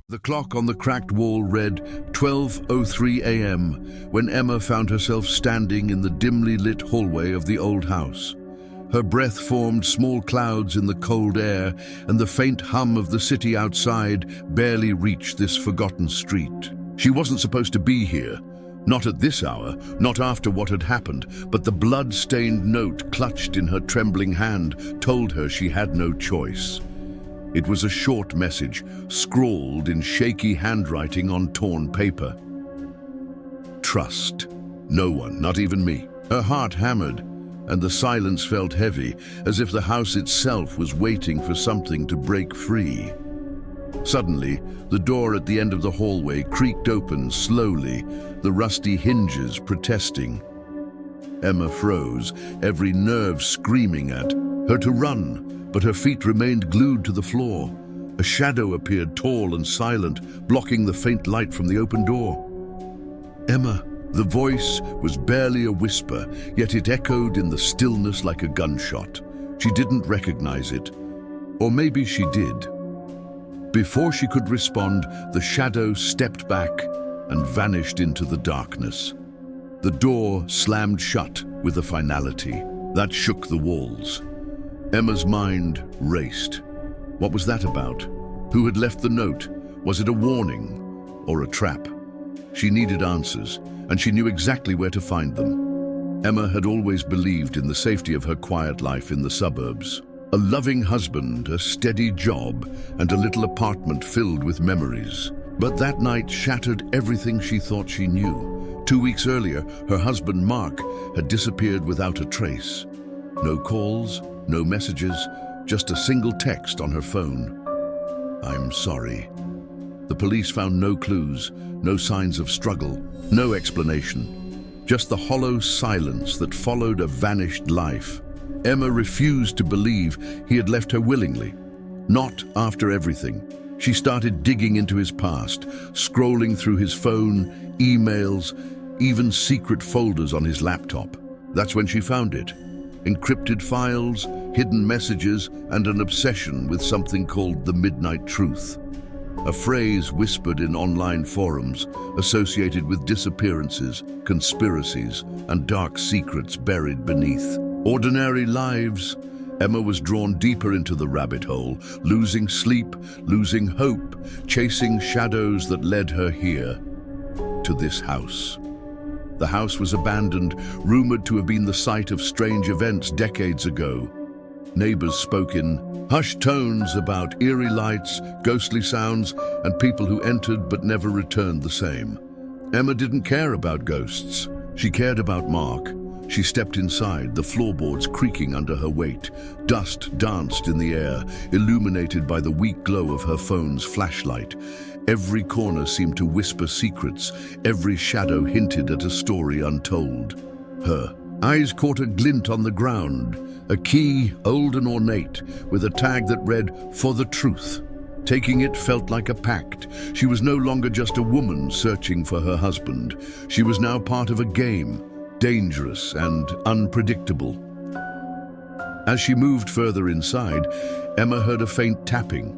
The clock on the cracked wall read 12:03 a.m. when Emma found herself standing in the dimly lit hallway of the old house. Her breath formed small clouds in the cold air, and the faint hum of the city outside barely reached this forgotten street. She wasn't supposed to be here. Not at this hour, not after what had happened, but the blood-stained note clutched in her trembling hand told her she had no choice. It was a short message, scrawled in shaky handwriting on torn paper. Trust. No one, not even me. Her heart hammered, and the silence felt heavy, as if the house itself was waiting for something to break free. Suddenly, the door at the end of the hallway creaked open slowly, the rusty hinges protesting. Emma froze, every nerve screaming at her to run, but her feet remained glued to the floor. A shadow appeared, tall and silent, blocking the faint light from the open door. Emma. The voice was barely a whisper, yet it echoed in the stillness like a gunshot. She didn't recognize it. Or maybe she did. Before she could respond, the shadow stepped back and vanished into the darkness. The door slammed shut with a finality that shook the walls. Emma's mind raced. What was that about? Who had left the note? Was it a warning or a trap? She needed answers, and she knew exactly where to find them. Emma had always believed in the safety of her quiet life in the suburbs. A loving husband, a steady job, and a little apartment filled with memories. But that night shattered everything she thought she knew. 2 weeks earlier, her husband, Mark, had disappeared without a trace. No calls, no messages, just a single text on her phone. "I'm sorry." The police found no clues, no signs of struggle, no explanation. Just the hollow silence that followed a vanished life. Emma refused to believe he had left her willingly. Not after everything. She started digging into his past, scrolling through his phone, emails, even secret folders on his laptop. That's when she found it. Encrypted files, hidden messages, and an obsession with something called the midnight truth. A phrase whispered in online forums associated with disappearances, conspiracies, and dark secrets buried beneath. Ordinary lives. Emma was drawn deeper into the rabbit hole, losing sleep, losing hope, chasing shadows that led her here, to this house. The house was abandoned, rumored to have been the site of strange events decades ago. Neighbors spoke in hushed tones about eerie lights, ghostly sounds, and people who entered but never returned the same. Emma didn't care about ghosts. She cared about Mark. She stepped inside, the floorboards creaking under her weight. Dust danced in the air, illuminated by the weak glow of her phone's flashlight. Every corner seemed to whisper secrets. Every shadow hinted at a story untold. Her eyes caught a glint on the ground, a key, old and ornate, with a tag that read, "For the Truth." Taking it felt like a pact. She was no longer just a woman searching for her husband. She was now part of a game, dangerous and unpredictable. As she moved further inside, Emma heard a faint tapping.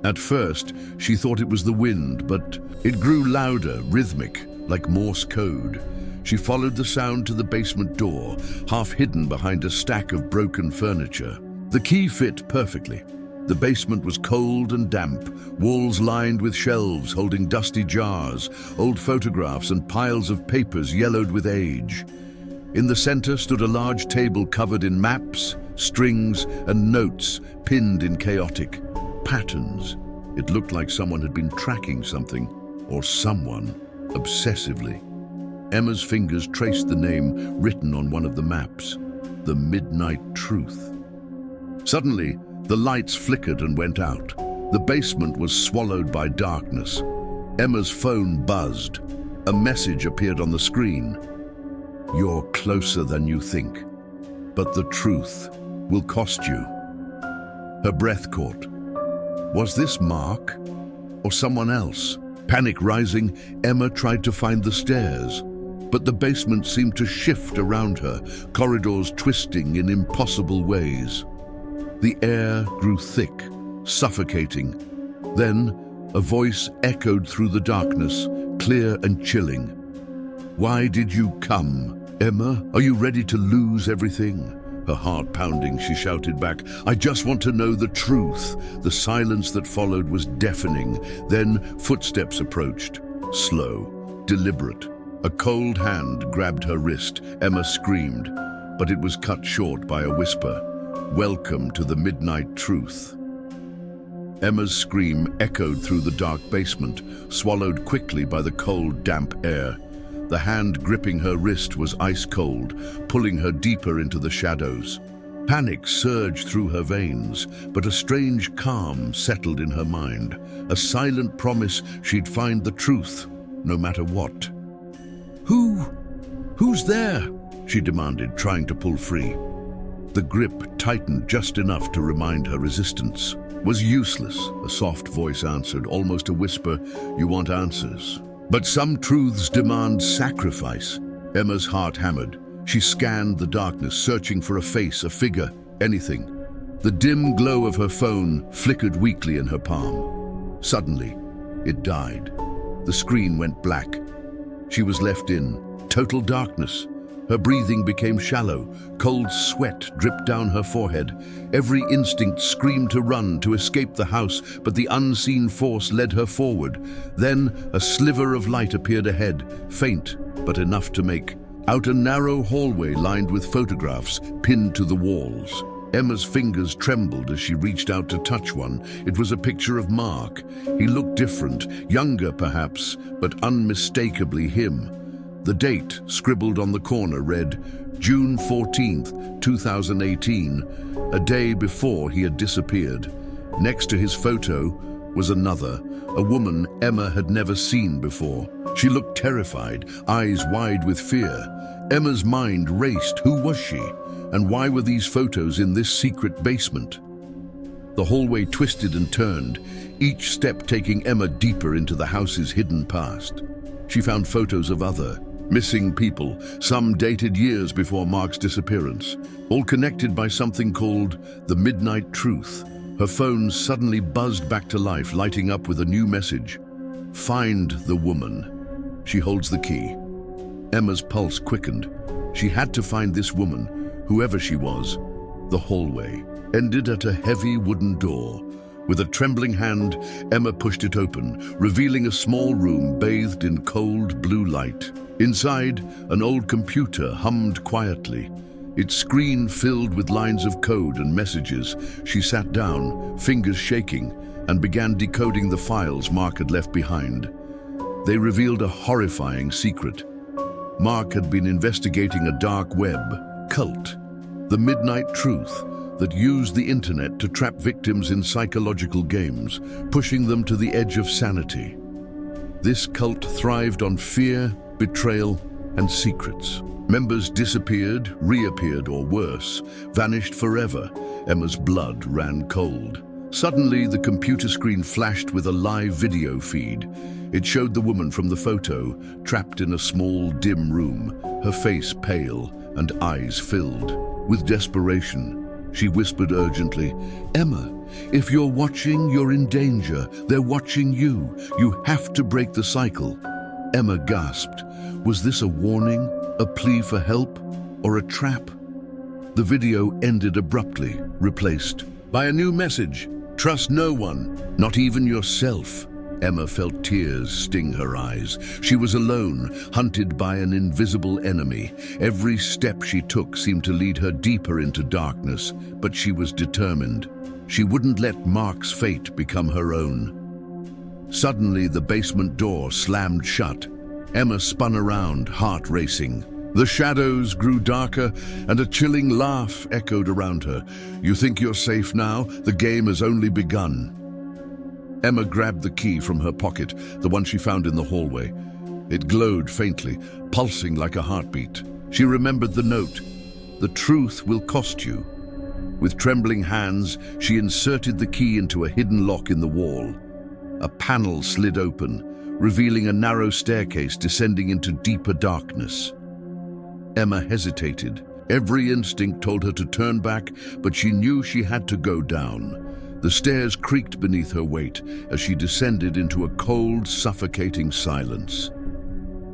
At first, she thought it was the wind, but it grew louder, rhythmic, like Morse code. She followed the sound to the basement door, half hidden behind a stack of broken furniture. The key fit perfectly. The basement was cold and damp, walls lined with shelves holding dusty jars, old photographs and piles of papers yellowed with age. In the center stood a large table covered in maps, strings, and notes pinned in chaotic patterns. It looked like someone had been tracking something, or someone, obsessively. Emma's fingers traced the name written on one of the maps, the Midnight Truth. Suddenly, the lights flickered and went out. The basement was swallowed by darkness. Emma's phone buzzed. A message appeared on the screen. "You're closer than you think, but the truth will cost you." Her breath caught. Was this Mark or someone else? Panic rising, Emma tried to find the stairs, but the basement seemed to shift around her, corridors twisting in impossible ways. The air grew thick, suffocating. Then, A voice echoed through the darkness, clear and chilling. "Why did you come? Emma, are you ready to lose everything?" Her heart pounding, she shouted back, "I just want to know the truth." The silence that followed was deafening. Then footsteps approached, slow, deliberate. A cold hand grabbed her wrist. Emma screamed, but it was cut short by a whisper. "Welcome to the midnight truth." Emma's scream echoed through the dark basement, swallowed quickly by the cold, damp air. The hand gripping her wrist was ice cold, pulling her deeper into the shadows. Panic surged through her veins, but a strange calm settled in her mind, a silent promise she'd find the truth, no matter what. Who's there?" she demanded, trying to pull free. The grip tightened just enough to remind her resistance was useless. A soft voice answered, almost a whisper, "You want answers. But some truths demand sacrifice." Emma's heart hammered. She scanned the darkness, searching for a face, a figure, anything. The dim glow of her phone flickered weakly in her palm. Suddenly, it died. The screen went black. She was left in total darkness. Her breathing became shallow. Cold sweat dripped down her forehead. Every instinct screamed to run, to escape the house, but the unseen force led her forward. Then a sliver of light appeared ahead, faint, but enough to make out a narrow hallway lined with photographs pinned to the walls. Emma's fingers trembled as she reached out to touch one. It was a picture of Mark. He looked different, younger perhaps, but unmistakably him. The date, scribbled on the corner, read June 14th, 2018, a day before he had disappeared. Next to his photo was another, a woman Emma had never seen before. She looked terrified, eyes wide with fear. Emma's mind raced. Who was she? And why were these photos in this secret basement? The hallway twisted and turned, each step taking Emma deeper into the house's hidden past. She found photos of other, missing people, some dated years before Mark's disappearance, all connected by something called the midnight truth. Her phone suddenly buzzed back to life, lighting up with a new message. "Find the woman. She holds the key." Emma's pulse quickened. She had to find this woman, whoever she was. The hallway ended at a heavy wooden door. With a trembling hand, Emma pushed it open, revealing a small room bathed in cold blue light. Inside, an old computer hummed quietly, its screen filled with lines of code and messages. She sat down, fingers shaking, and began decoding the files Mark had left behind. They revealed a horrifying secret. Mark had been investigating a dark web cult, the midnight truth, that used the internet to trap victims in psychological games, pushing them to the edge of sanity. This cult thrived on fear, betrayal, and secrets. Members disappeared, reappeared, or worse, vanished forever. Emma's blood ran cold. Suddenly, the computer screen flashed with a live video feed. It showed the woman from the photo, trapped in a small, dim room, her face pale and eyes filled with desperation. She whispered urgently, "Emma, if you're watching, you're in danger. They're watching you. You have to break the cycle." Emma gasped. Was this a warning, a plea for help, or a trap? The video ended abruptly, replaced by a new message. "Trust no one, not even yourself." Emma felt tears sting her eyes. She was alone, hunted by an invisible enemy. Every step she took seemed to lead her deeper into darkness, but she was determined. She wouldn't let Mark's fate become her own. Suddenly, the basement door slammed shut. Emma spun around, heart racing. The shadows grew darker, and a chilling laugh echoed around her. "You think you're safe now? The game has only begun." Emma grabbed the key from her pocket, the one she found in the hallway. It glowed faintly, pulsing like a heartbeat. She remembered the note. "The truth will cost you." With trembling hands, she inserted the key into a hidden lock in the wall. A panel slid open, revealing a narrow staircase descending into deeper darkness. Emma hesitated. Every instinct told her to turn back, but she knew she had to go down. The stairs creaked beneath her weight as she descended into a cold, suffocating silence.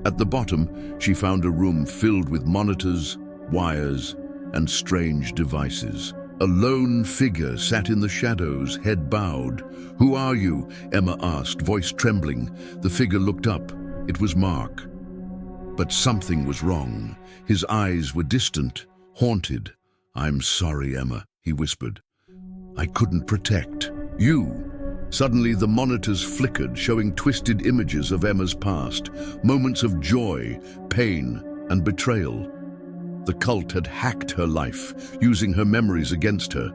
At the bottom, she found a room filled with monitors, wires, and strange devices. A lone figure sat in the shadows, head bowed. "Who are you?" Emma asked, voice trembling. The figure looked up. It was Mark. But something was wrong. His eyes were distant, haunted. "I'm sorry, Emma," he whispered. "I couldn't protect you." Suddenly, the monitors flickered, showing twisted images of Emma's past, moments of joy, pain, and betrayal. The cult had hacked her life, using her memories against her.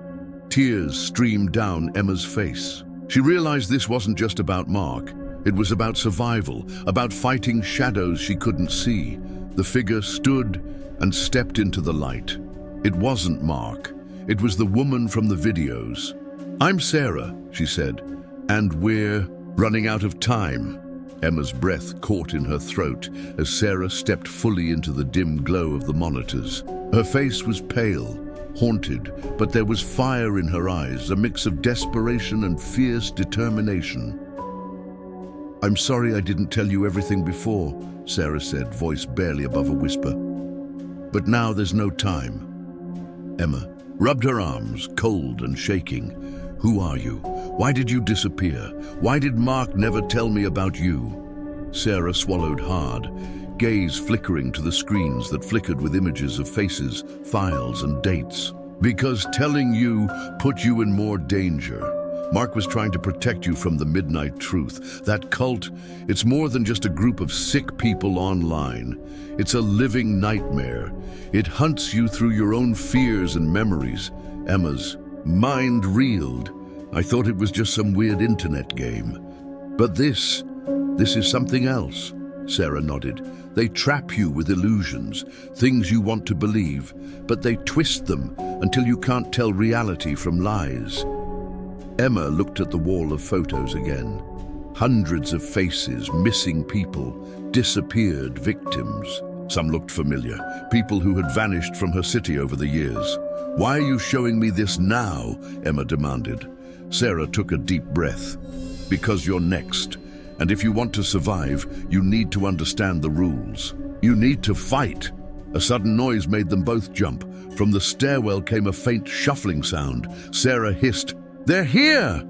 Tears streamed down Emma's face. She realized this wasn't just about Mark. It was about survival, about fighting shadows she couldn't see. The figure stood and stepped into the light. It wasn't Mark. It was the woman from the videos. "I'm Sarah," she said, "and we're running out of time." Emma's breath caught in her throat as Sarah stepped fully into the dim glow of the monitors. Her face was pale, haunted, but there was fire in her eyes, a mix of desperation and fierce determination. "I'm sorry I didn't tell you everything before," Sarah said, voice barely above a whisper. "But now there's no time." Emma rubbed her arms, cold and shaking. "Who are you? Why did you disappear? Why did Mark never tell me about you?" Sarah swallowed hard, gaze flickering to the screens that flickered with images of faces, files, and dates. "Because telling you put you in more danger. Mark was trying to protect you from the midnight truth. That cult, it's more than just a group of sick people online. It's a living nightmare. It hunts you through your own fears and memories." Emma's mind reeled. "I thought it was just some weird internet game. But this is something else." Sarah nodded. "They trap you with illusions, things you want to believe, but they twist them until you can't tell reality from lies." Emma looked at the wall of photos again. Hundreds of faces, missing people, disappeared victims. Some looked familiar, people who had vanished from her city over the years. "Why are you showing me this now?" Emma demanded. Sarah took a deep breath. "Because you're next. And if you want to survive, you need to understand the rules. You need to fight." A sudden noise made them both jump. From the stairwell came a faint shuffling sound. Sarah hissed, "They're here!"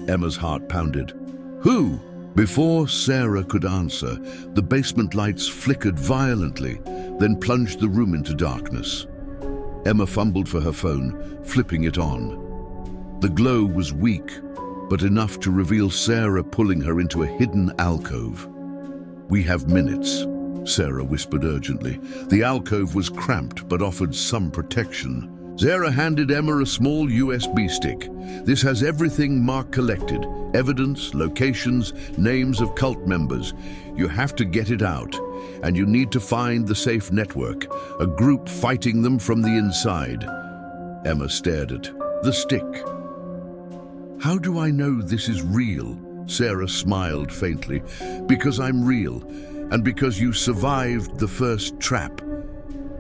Emma's heart pounded. "Who?" Before Sarah could answer, the basement lights flickered violently, then plunged the room into darkness. Emma fumbled for her phone, flipping it on. The glow was weak, but enough to reveal Sarah pulling her into a hidden alcove. "We have minutes," Sarah whispered urgently. The alcove was cramped but offered some protection. Sarah handed Emma a small USB stick. "This has everything Mark collected, evidence, locations, names of cult members. You have to get it out, and you need to find the safe network, a group fighting them from the inside." Emma stared at the stick. "How do I know this is real?" Sarah smiled faintly. "Because I'm real, and because you survived the first trap."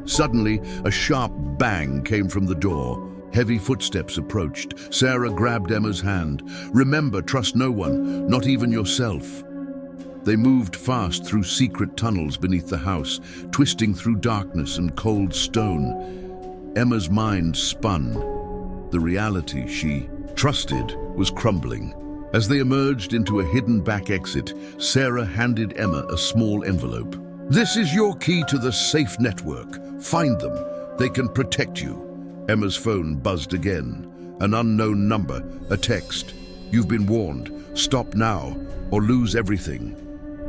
Suddenly, a sharp bang came from the door. Heavy footsteps approached. Sarah grabbed Emma's hand. "Remember, trust no one, not even yourself." They moved fast through secret tunnels beneath the house, twisting through darkness and cold stone. Emma's mind spun. The reality she trusted was crumbling. As they emerged into a hidden back exit, Sarah handed Emma a small envelope. "This is your key to the safe network. Find them. They can protect you." Emma's phone buzzed again. An unknown number, a text. "You've been warned. Stop now, or lose everything."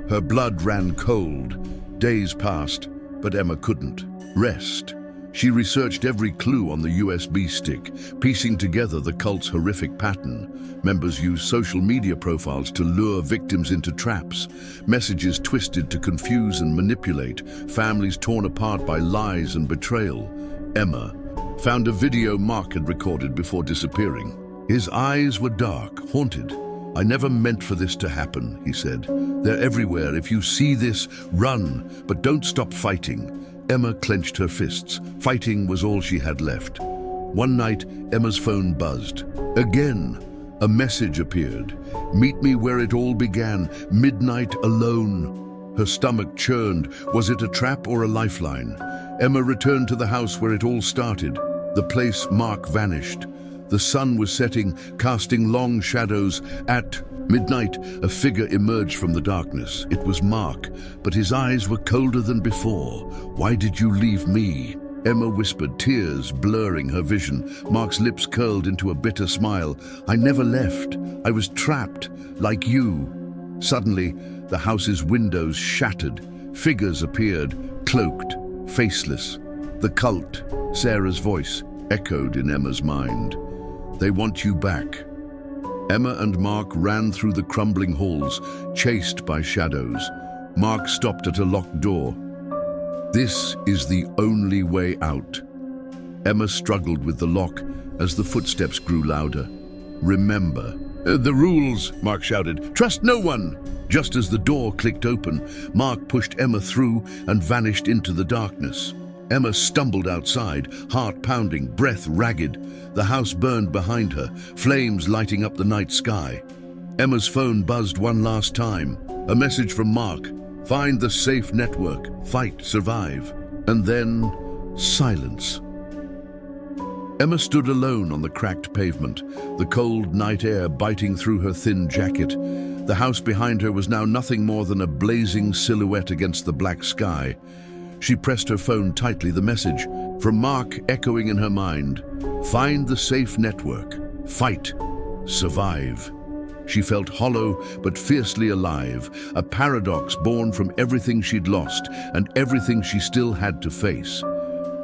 Her blood ran cold. Days passed, but Emma couldn't rest. She researched every clue on the USB stick, piecing together the cult's horrific pattern. Members used social media profiles to lure victims into traps, messages twisted to confuse and manipulate, families torn apart by lies and betrayal. Emma found a video Mark had recorded before disappearing. His eyes were dark, haunted. "I never meant for this to happen," he said. "They're everywhere. If you see this, run, but don't stop fighting." Emma clenched her fists. Fighting was all she had left. One night, Emma's phone buzzed. Again. A message appeared. Meet me where it all began, midnight alone. Her stomach churned. Was it a trap or a lifeline? Emma returned to the house where it all started. The place Mark vanished. The sun was setting, casting long shadows. At midnight, a figure emerged from the darkness. It was Mark, but his eyes were colder than before. Why did you leave me? Emma whispered, tears blurring her vision. Mark's lips curled into a bitter smile. I never left. I was trapped, like you. Suddenly, the house's windows shattered. Figures appeared, cloaked, faceless. The cult, Sarah's voice, echoed in Emma's mind. They want you back. Emma and Mark ran through the crumbling halls, chased by shadows. Mark stopped at a locked door. This is the only way out. Emma struggled with the lock as the footsteps grew louder. Remember. The rules, Mark shouted. Trust no one. Just as the door clicked open, Mark pushed Emma through and vanished into the darkness. Emma stumbled outside, heart pounding, breath ragged. The house burned behind her, flames lighting up the night sky. Emma's phone buzzed one last time. A message from Mark. Find the safe network, fight, survive. And then, silence. Emma stood alone on the cracked pavement, the cold night air biting through her thin jacket. The house behind her was now nothing more than a blazing silhouette against the black sky. She pressed her phone tightly, the message from Mark echoing in her mind. Find the safe network, fight, survive. She felt hollow but fiercely alive, a paradox born from everything she'd lost and everything she still had to face.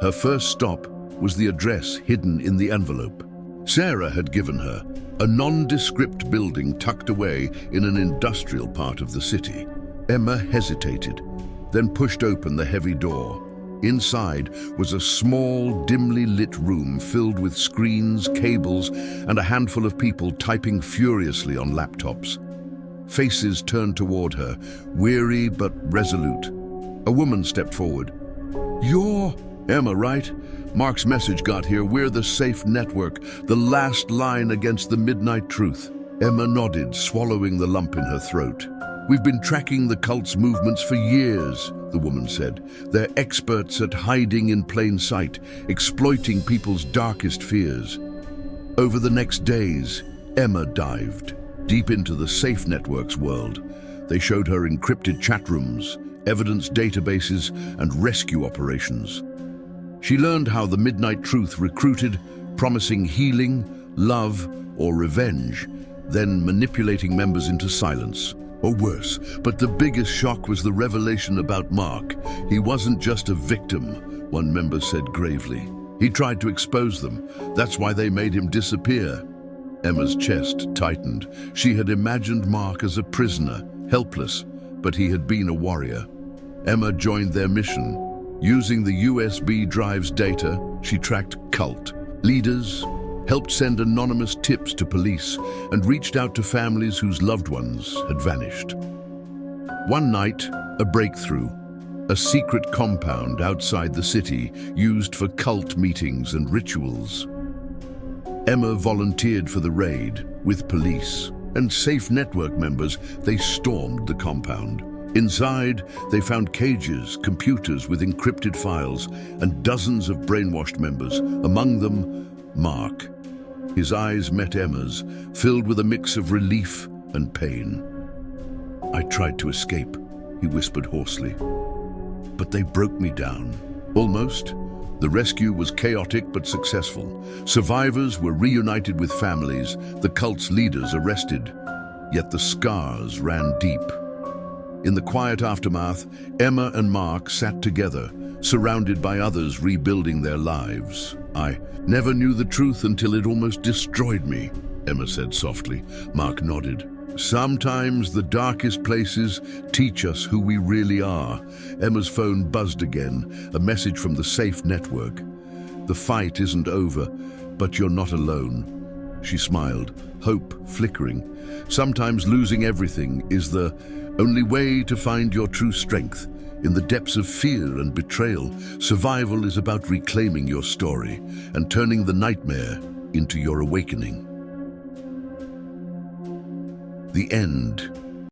Her first stop was the address hidden in the envelope. Sarah had given her a nondescript building tucked away in an industrial part of the city. Emma hesitated, then pushed open the heavy door. Inside was a small, dimly lit room filled with screens, cables, and a handful of people typing furiously on laptops. Faces turned toward her, weary but resolute. A woman stepped forward. You're Emma, right? Mark's message got here. We're the safe network, the last line against the midnight truth. Emma nodded, swallowing the lump in her throat. We've been tracking the cult's movements for years, the woman said. They're experts at hiding in plain sight, exploiting people's darkest fears. Over the next days, Emma dived deep into the safe network's world. They showed her encrypted chat rooms, evidence databases, and rescue operations. She learned how the Midnight Truth recruited, promising healing, love, or revenge, then manipulating members into silence. Or worse, but the biggest shock was the revelation about Mark. He wasn't just a victim, one member said gravely. He tried to expose them. That's why they made him disappear. Emma's chest tightened. She had imagined Mark as a prisoner, helpless, but he had been a warrior. Emma joined their mission. Using the USB drive's data, she tracked cult leaders, helped send anonymous tips to police, and reached out to families whose loved ones had vanished. One night, a breakthrough. A secret compound outside the city used for cult meetings and rituals. Emma volunteered for the raid with police and safe network members. They stormed the compound. Inside, they found cages, computers with encrypted files, and dozens of brainwashed members, among them Mark. His eyes met Emma's, filled with a mix of relief and pain. I tried to escape, he whispered hoarsely, but they broke me down. Almost. The rescue was chaotic but successful. Survivors were reunited with families, the cult's leaders arrested. Yet the scars ran deep. In the quiet aftermath, Emma and Mark sat together, surrounded by others rebuilding their lives. I never knew the truth until it almost destroyed me, Emma said softly. Mark nodded. Sometimes the darkest places teach us who we really are. Emma's phone buzzed again, a message from the safe network. The fight isn't over, but you're not alone. She smiled, hope flickering. Sometimes losing everything is the only way to find your true strength. In the depths of fear and betrayal, survival is about reclaiming your story and turning the nightmare into your awakening. The end.